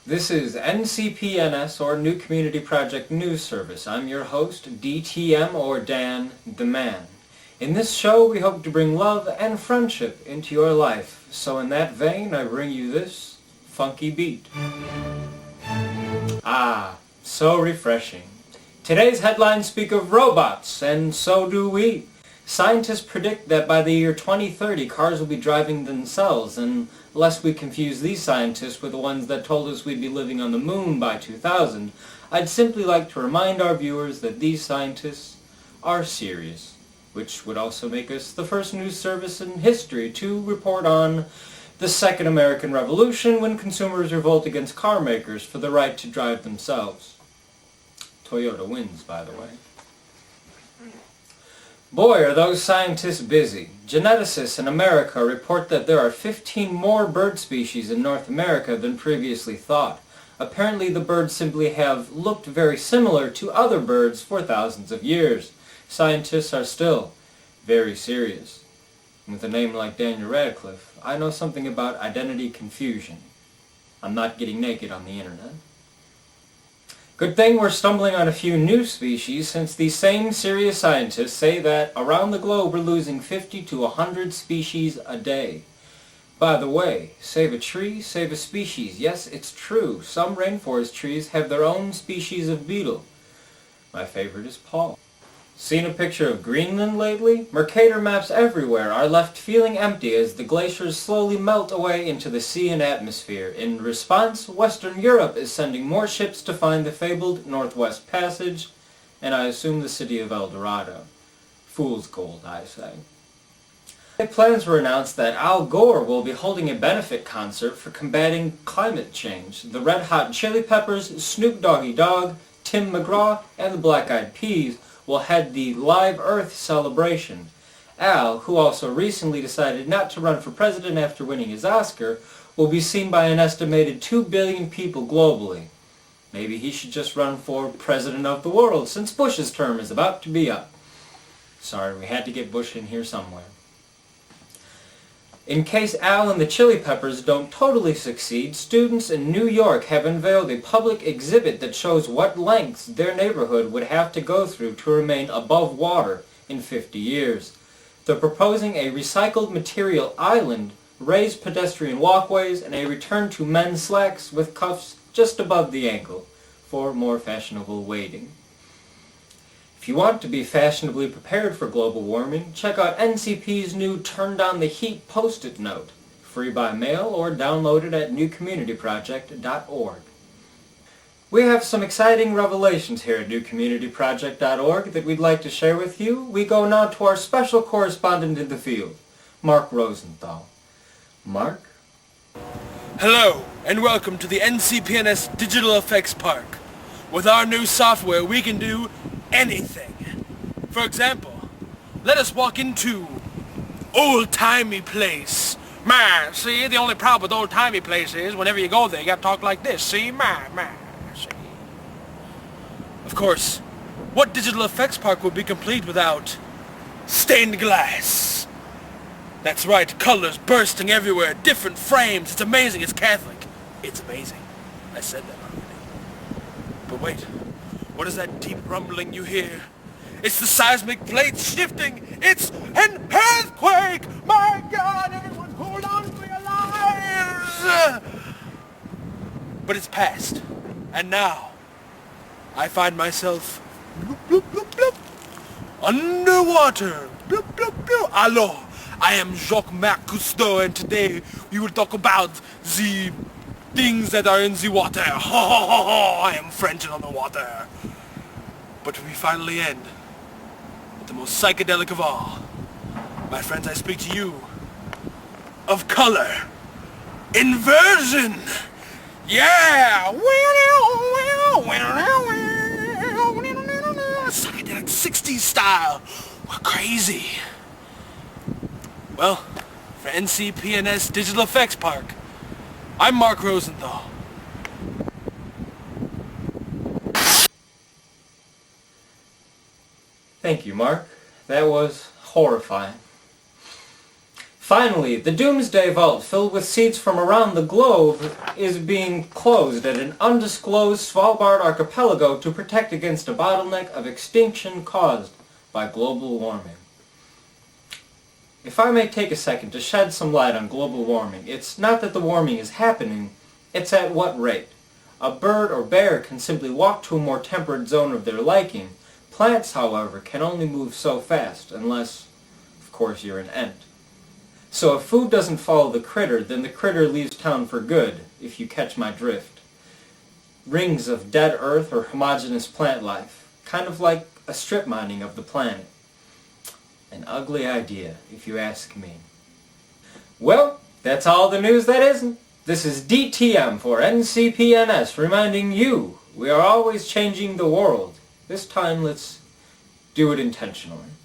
This is NCPNS, or New Community Project News Service. I'm your host, DTM, or Dan the Man. In this show, we hope to bring love and friendship into your life. So in that vein, I bring you this funky beat. Ah, so refreshing. Today's headlines speak of robots, and so do we. Scientists predict that by the year 2030, cars will be driving themselves, and lest we confuse these scientists with the ones that told us we'd be living on the moon by 2000, I'd simply like to remind our viewers that these scientists are serious, which would also make us the first news service in history to report on the Second American Revolution, when consumers revolt against car makers for the right to drive themselves. Toyota wins, by the way. Boy, are those scientists busy. Geneticists in America report that there are 15 more bird species in North America than previously thought. Apparently the birds simply have looked very similar to other birds for thousands of years. Scientists are still very serious. With a name like Daniel Radcliffe, I know something about identity confusion. I'm not getting naked on the internet. Good thing we're stumbling on a few new species, since these same serious scientists say that around the globe we're losing 50 to 100 species a day. By the way, save a tree, save a species. Yes, it's true. Some rainforest trees have their own species of beetle. My favorite is Paul. Seen a picture of Greenland lately? Mercator maps everywhere are left feeling empty as the glaciers slowly melt away into the sea and atmosphere. In response, Western Europe is sending more ships to find the fabled Northwest Passage, and I assume the city of El Dorado. Fool's gold, I say. Plans were announced that Al Gore will be holding a benefit concert for combating climate change. The Red Hot Chili Peppers, Snoop Doggy Dogg, Tim McGraw, and the Black Eyed Peas will head the Live Earth celebration. Al, who also recently decided not to run for president after winning his Oscar, will be seen by an estimated 2 billion people globally. Maybe he should just run for president of the world, since Bush's term is about to be up. Sorry, we had to get Bush in here somewhere. In case Al and the Chili Peppers don't totally succeed, students in New York have unveiled a public exhibit that shows what lengths their neighborhood would have to go through to remain above water in 50 years. They're proposing a recycled material island, raised pedestrian walkways, and a return to men's slacks with cuffs just above the ankle for more fashionable wading. If you want to be fashionably prepared for global warming, check out NCP's new Turn Down the Heat Post-it note, free by mail or downloaded at newcommunityproject.org. We have some exciting revelations here at newcommunityproject.org that we'd like to share with you. We go now to our special correspondent in the field, Mark Rosenthal. Mark? Hello, and welcome to the NCPNS Digital Effects Park. With our new software, we can do anything. For example, let us walk into old-timey place. Man, see, the only problem with old-timey place is whenever you go there, you gotta talk like this. See, man, see. Of course, what digital effects park would be complete without stained glass? That's right, colors bursting everywhere, different frames. It's amazing, it's Catholic. It's amazing. I said that already. But wait. What is that deep rumbling you hear? It's the seismic plates shifting! It's an earthquake! My God, everyone hold on for your lives! But it's past. And now, I find myself bloop, bloop, bloop, bloop, underwater. Bloop, bloop, bloop. Hello, I am Jacques-Marc Cousteau, and today we will talk about the things that are in the water. I am French and on the water. But we finally end with the most psychedelic of all. My friends, I speak to you of color. Inversion! Yeah! Psychedelic 60s style. We're crazy. Well, for NCPNS Digital Effects Park, I'm Mark Rosenthal. Thank you, Mark. That was horrifying. Finally, the Doomsday Vault filled with seeds from around the globe is being closed at an undisclosed Svalbard archipelago to protect against a bottleneck of extinction caused by global warming. If I may take a second to shed some light on global warming, it's not that the warming is happening, it's at what rate. A bird or bear can simply walk to a more temperate zone of their liking. Plants, however, can only move so fast, unless, of course, you're an ant. So if food doesn't follow the critter, then the critter leaves town for good, if you catch my drift. Rings of dead earth or homogeneous plant life, kind of like a strip mining of the planet. An ugly idea, if you ask me. Well, that's all the news that isn't. This is DTM for NCPNS, reminding you we are always changing the world. This time, let's do it intentionally.